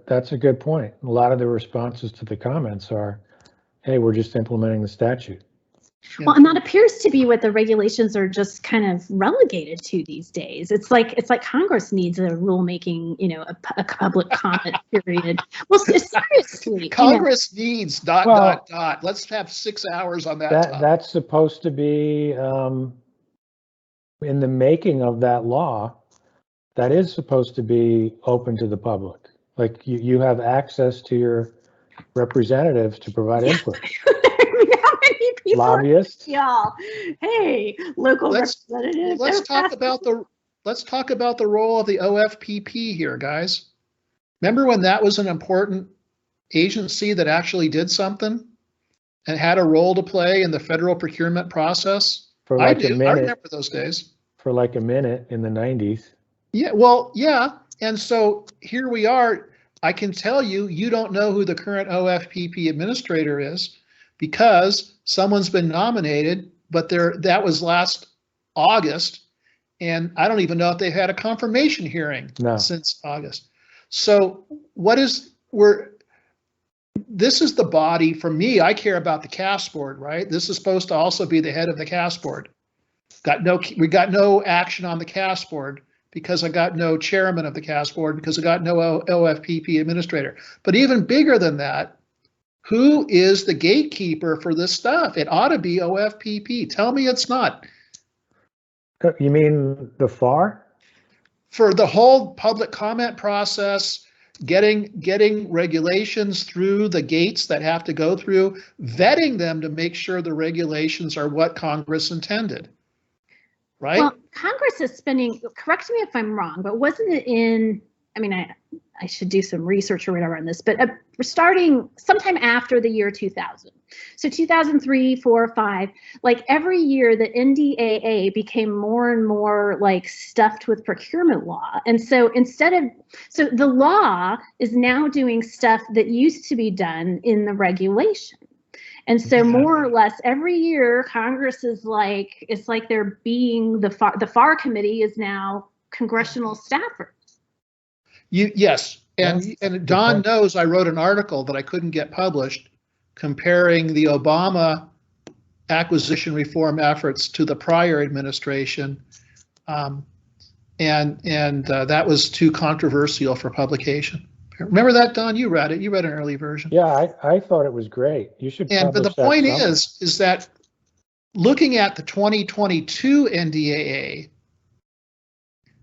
that's a good point. A lot of the responses to the comments are, hey, we're just implementing the statute. Well, and that appears to be what the regulations are just kind of relegated to these days. It's like Congress needs a rulemaking, a public comment period. Well, seriously, Congress needs ... Let's have 6 hours on that. That's supposed to be in the making of that law. That is supposed to be open to the public. Like you have access to your representatives to provide input. Lobbyists. Y'all, hey, local representatives. Let's talk about the role of the OFPP here, guys. Remember when that was an important agency that actually did something and had a role to play in the federal procurement process? For like a minute. I remember those days. For like a minute in the 90s. Yeah, well, yeah. And so here we are. I can tell you don't know who the current OFPP administrator is, because someone's been nominated, but that was last August, and I don't even know if they've had a confirmation hearing since August. So this is the body. For me, I care about the CAS board, right? This is supposed to also be the head of the CAS board. We got no action on the CAS board because I got no chairman of the CAS board, because I got no OFPP administrator. But even bigger than that, who is the gatekeeper for this stuff? It ought to be OFPP. Tell me it's not. You mean the FAR? For the whole public comment process, getting regulations through the gates that have to go through, vetting them to make sure the regulations are what Congress intended, right? Well, Congress is spending, correct me if I'm wrong, but wasn't it in, I should do some research or whatever on this, but we're starting sometime after the year 2000. So 2003, 4, 5, like every year the NDAA became more and more like stuffed with procurement law. And so so the law is now doing stuff that used to be done in the regulation. And so more or less every year, Congress is like, it's like they're being the FAR committee is now congressional staffers. Yes. And Don knows I wrote an article that I couldn't get published comparing the Obama acquisition reform efforts to the prior administration. And that was too controversial for publication. Remember that, Don? You read it. You read an early version. Yeah, I thought it was great. You should. But the point is that looking at the 2022 NDAA,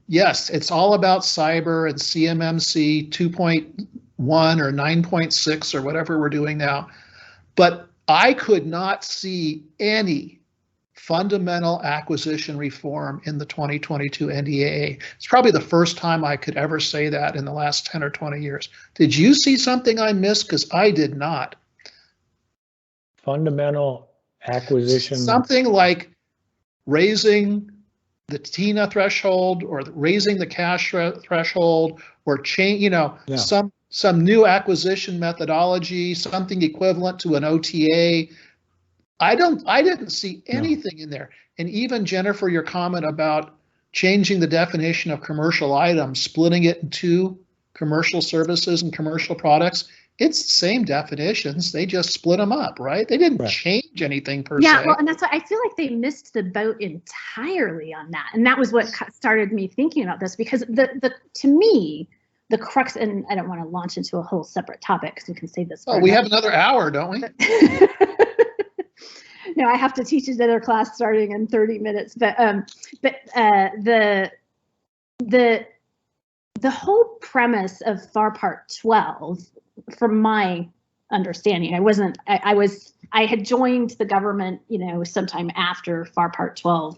yes, it's all about cyber and CMMC 2.1 or 9.6 or whatever we're doing now. But I could not see any fundamental acquisition reform in the 2022 NDAA. It's probably the first time I could ever say that in the last 10 or 20 years. Did you see something I missed? Because I did not. Fundamental acquisition. Something like raising the TINA threshold or raising the cash threshold or some new acquisition methodology, something equivalent to an OTA. I didn't see anything in there. And even Jennifer, your comment about changing the definition of commercial items, splitting it into commercial services and commercial products, it's the same definitions. They just split them up, right? They didn't change anything per se. Yeah, well, and that's why I feel like they missed the boat entirely on that. And that was what started me thinking about this, because to me, the crux, and I don't want to launch into a whole separate topic because we can save this. Oh, we have another hour, don't we? No, I have to teach another class starting in 30 minutes. But the whole premise of FAR Part 12, from my understanding, I had joined the government, sometime after FAR Part 12,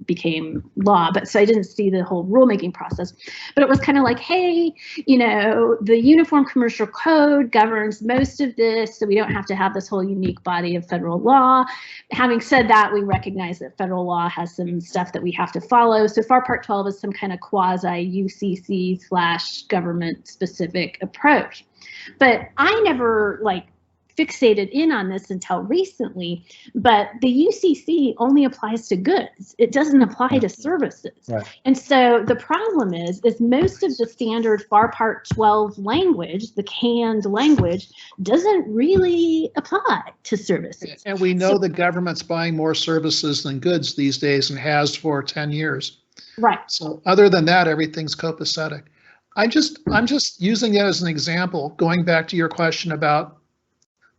became law. But so I didn't see the whole rulemaking process. But it was kind of like, hey, the Uniform Commercial Code governs most of this, so we don't have to have this whole unique body of federal law. Having said that, we recognize that federal law has some stuff that we have to follow. So FAR Part 12 is some kind of quasi UCC / government specific approach. But I never fixated in on this until recently, but the UCC only applies to goods. It doesn't apply to services. Right. And so the problem is most of the standard FAR Part 12 language, the canned language, doesn't really apply to services. And we know the government's buying more services than goods these days and has for 10 years. Right. So other than that, everything's copacetic. I'm just using it as an example, going back to your question about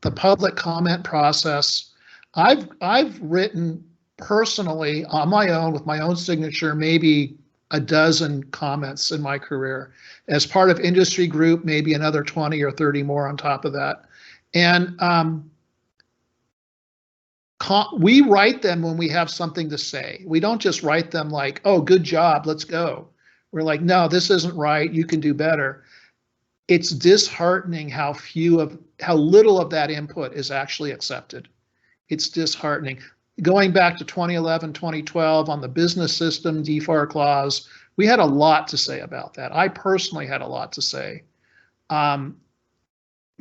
the public comment process. I've written personally on my own with my own signature, maybe a dozen comments in my career. As part of industry group, maybe another 20 or 30 more on top of that. And we write them when we have something to say. We don't just write them like, oh, good job, let's go. We're like, no, this isn't right, you can do better. It's disheartening how little of that input is actually accepted. It's disheartening. Going back to 2011, 2012 on the business system DFAR clause, we had a lot to say about that. I personally had a lot to say.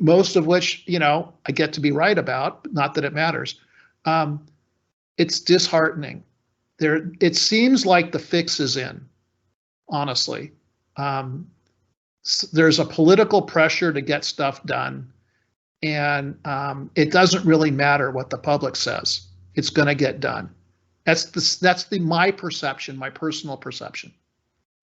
Most of which, I get to be right about, but not that it matters. It's disheartening. It seems like the fix is in, honestly. There's a political pressure to get stuff done, and it doesn't really matter what the public says. It's going to get done. That's my perception, my personal perception.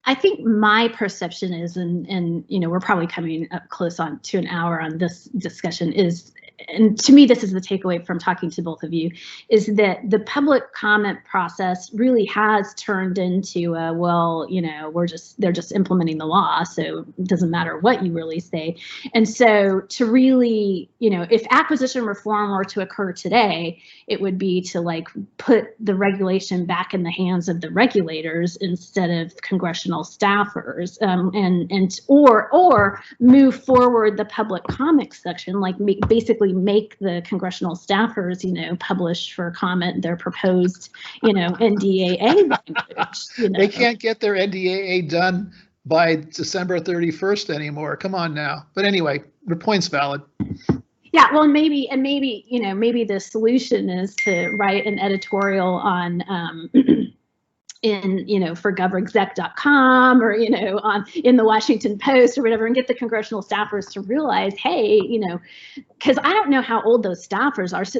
I think my perception is, and we're probably coming up close on to an hour on this discussion, is, and to me this is the takeaway from talking to both of you, is that the public comment process really has turned into they're just implementing the law, so it doesn't matter what you really say. And so to really, if acquisition reform were to occur today, it would be to put the regulation back in the hands of the regulators instead of congressional staffers, or move forward the public comment section, basically make the congressional staffers, publish for comment their proposed, NDAA language. They can't get their NDAA done by December 31st anymore. Come on now. But anyway, your point's valid. Yeah, well, maybe the solution is to write an editorial on for govexec.com or in the Washington Post or whatever, and get the congressional staffers to realize, hey, because I don't know how old those staffers are. So,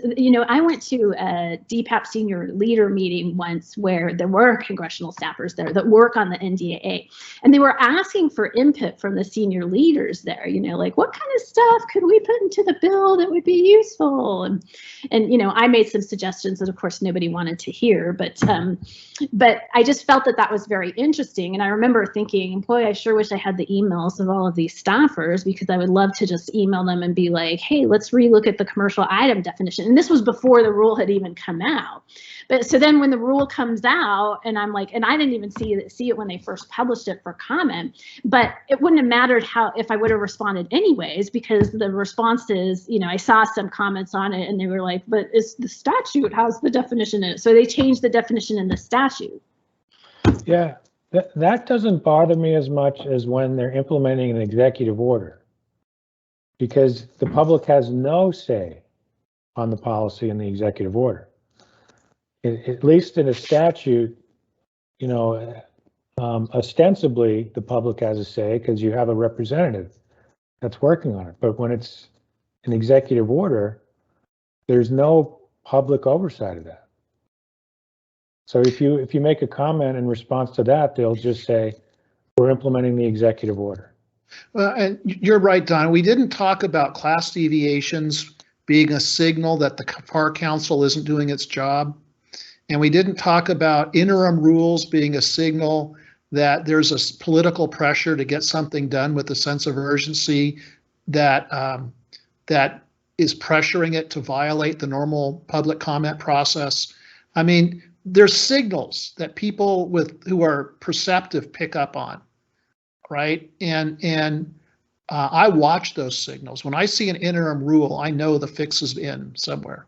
I went to a DPAP senior leader meeting once where there were congressional staffers there that work on the NDAA, and they were asking for input from the senior leaders there, like what kind of stuff could we put into the bill that would be useful? And I made some suggestions that of course nobody wanted to hear, but I just felt that was very interesting. And I remember thinking, boy, I sure wish I had the emails of all of these staffers, because I would love to just email them and be like, hey, let's relook at the commercial item definition. And this was before the rule had even come out. But so then when the rule comes out, and I'm like, and I didn't even see it when they first published it for comment, but it wouldn't have mattered if I would have responded anyways, because the response is, I saw some comments on it and they were like, but it's the statute has the definition in it. So they changed the definition in the statute. Yeah, that doesn't bother me as much as when they're implementing an executive order, because the public has no say on the policy in the executive order. At least in a statute, ostensibly the public has a say because you have a representative that's working on it. But when it's an executive order, there's no public oversight of that. So if you make a comment in response to that, they'll just say, we're implementing the executive order. Well, and you're right, Don. We didn't talk about class deviations being a signal that the FAR Council isn't doing its job. And we didn't talk about interim rules being a signal that there's a political pressure to get something done with a sense of urgency that that is pressuring it to violate the normal public comment process. I mean, there's signals that people who are perceptive pick up on, right? And I watch those signals. When I see an interim rule, I know the fix is in somewhere.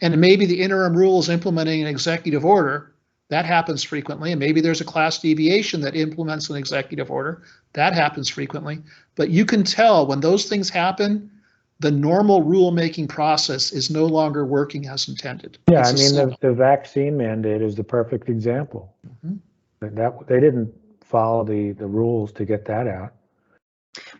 And maybe the interim rule is implementing an executive order. That happens frequently. And maybe there's a class deviation that implements an executive order. That happens frequently. But you can tell when those things happen, the normal rulemaking process is no longer working as intended. Yeah, I mean, the vaccine mandate is the perfect example. Mm-hmm. That they didn't follow the rules to get that out.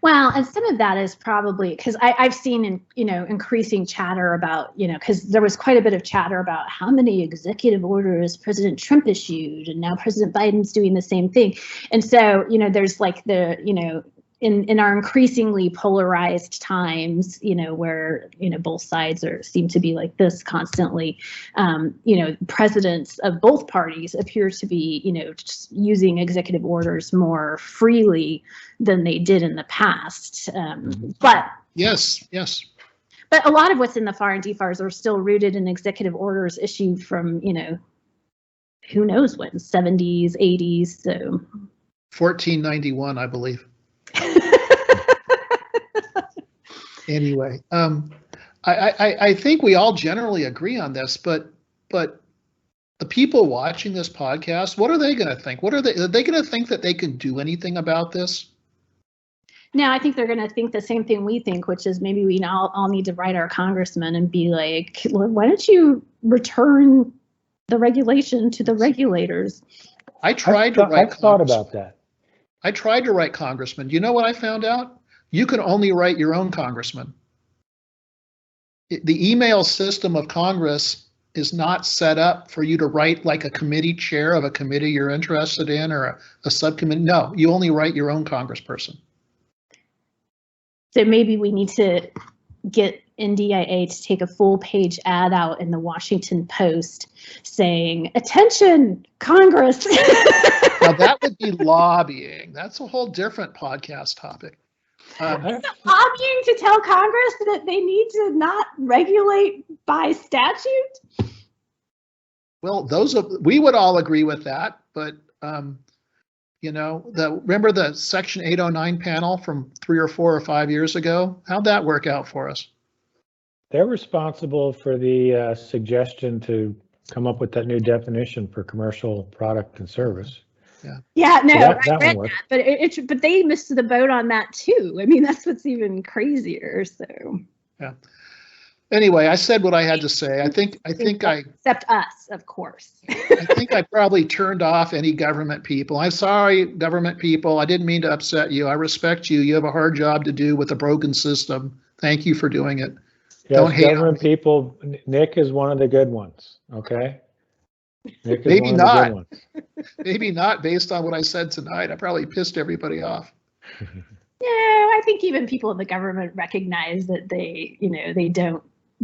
Well, and some of that is probably because I've seen increasing chatter about, because there was quite a bit of chatter about how many executive orders President Trump issued, and now President Biden's doing the same thing. And so, there's like in our increasingly polarized times, where, both sides seem to be like this constantly, presidents of both parties appear to be, just using executive orders more freely than they did in the past. But yes. But a lot of what's in the FAR and DFARs are still rooted in executive orders issued from, who knows when, 70s, 80s. So 1491, I believe. Anyway, I think we all generally agree on this, but the people watching this podcast, what are they going to think? Are they going to think that they can do anything about this? No, I think they're going to think the same thing we think, which is maybe we all need to write our congressman and be like, why don't you return the regulation to the regulators? I've thought about that. I tried to write congressman. You know what I found out? You can only write your own congressman. The email system of Congress is not set up for you to write like a committee chair of a committee you're interested in or a subcommittee. No, you only write your own congressperson. So maybe we need to get NDIA to take a full page ad out in the Washington Post saying, "Attention, Congress." Now that would be lobbying. That's a whole different podcast topic. Lobbying to tell Congress that they need to not regulate by statute? Well, we would all agree with that, but remember the Section 809 panel from 3 or 4 or 5 years ago? How'd that work out for us? They're responsible for the suggestion to come up with that new definition for commercial product and service. Yeah, no, so I read that, but they missed the boat on that too. I mean, that's what's even crazier. So Yeah. Anyway, I said what I had to say. I think except us, of course. I think I probably turned off any government people. I'm sorry, government people. I didn't mean to upset you. I respect you. You have a hard job to do with a broken system. Thank you for doing it. Yes, Don't hate government people. Nick is one of the good ones. Okay. Nick is Maybe one of the not. good ones. Maybe not based on what I said tonight. I probably pissed everybody off. No, I think even people in the government recognize that they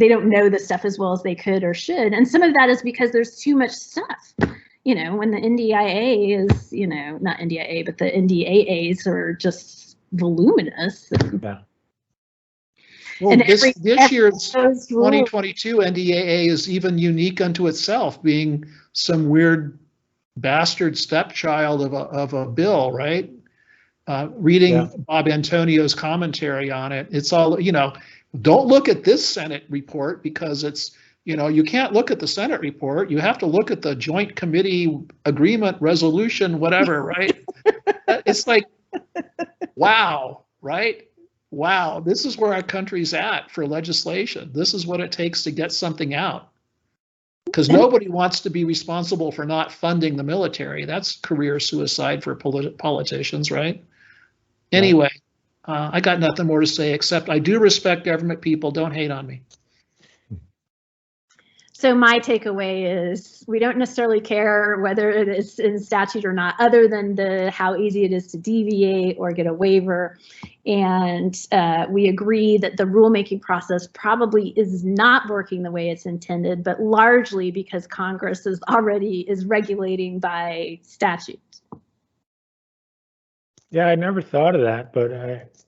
don't know the stuff as well as they could or should. And some of that is because there's too much stuff. When the NDIA is, not NDIA, but the NDAAs are just voluminous. Yeah. Well, And this year's those rules- 2022 NDAA is even unique unto itself, being some weird bastard stepchild of a bill, right? Reading Bob Antonio's commentary on it, it's all, don't look at this Senate report because it's, you can't look at the Senate report. You have to look at the Joint Committee Agreement Resolution, whatever, right? It's like, wow, right? Wow, this is where our country's at for legislation. This is what it takes to get something out. Because nobody wants to be responsible for not funding the military. That's career suicide for politicians, right? Anyway, I got nothing more to say except I do respect government people. Don't hate on me. So my takeaway is we don't necessarily care whether it is in statute or not, other than how easy it is to deviate or get a waiver. And we agree that the rulemaking process probably is not working the way it's intended, but largely because Congress is regulating by statute. Yeah, I never thought of that, but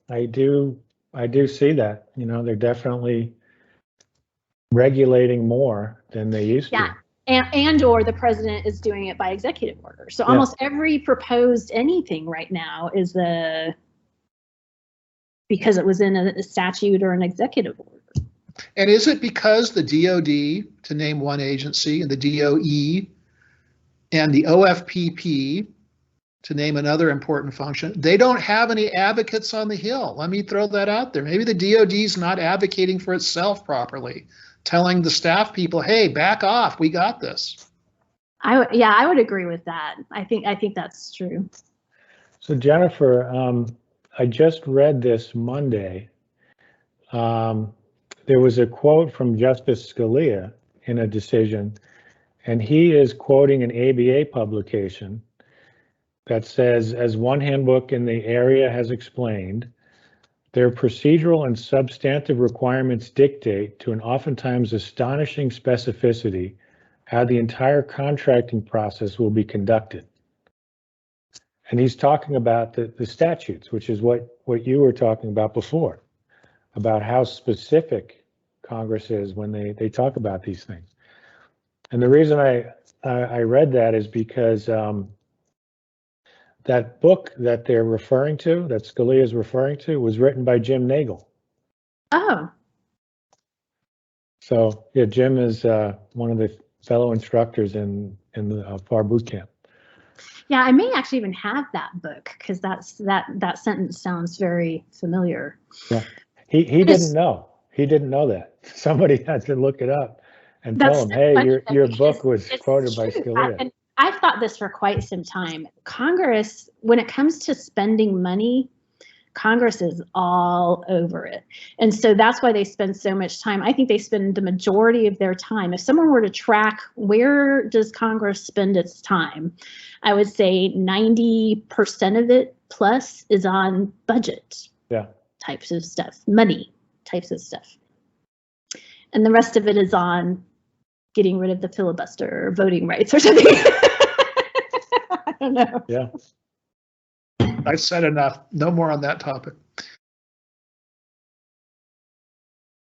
I do see that. They're definitely regulating more than they used to. And or the president is doing it by executive order. So almost every proposed anything right now is because it was in a statute or an executive order. And is it because the DOD, to name one agency, and the DOE and the OFPP, to name another important function, they don't have any advocates on the Hill? Let me throw that out there. Maybe the DOD's not advocating for itself properly, telling the staff people, hey, back off, we got this. I would agree with that. I think that's true. So Jennifer, I just read this Monday. There was a quote from Justice Scalia in a decision, and he is quoting an ABA publication that says, as one handbook in the area has explained, their procedural and substantive requirements dictate to an oftentimes astonishing specificity how the entire contracting process will be conducted. And he's talking about the statutes, which is what you were talking about before, about how specific Congress is when they talk about these things. And the reason I read that is because that book that they're referring to, that Scalia is referring to, was written by Jim Nagel. Oh. So yeah, Jim is one of the fellow instructors in the FAR boot camp. Yeah, I may actually even have that book because that sentence sounds very familiar. Yeah, he didn't know. He didn't know that. Somebody had to look it up and tell him, hey, your book was quoted by Scalia. And I've thought this for quite some time. Congress, when it comes to spending money, Congress is all over it. And so that's why they spend so much time. I think they spend the majority of their time. If someone were to track where does Congress spend its time, I would say 90% of it plus is on budget types of stuff, money types of stuff. And the rest of it is on getting rid of the filibuster or voting rights or something. I don't know. Yeah. I've said enough. No more on that topic.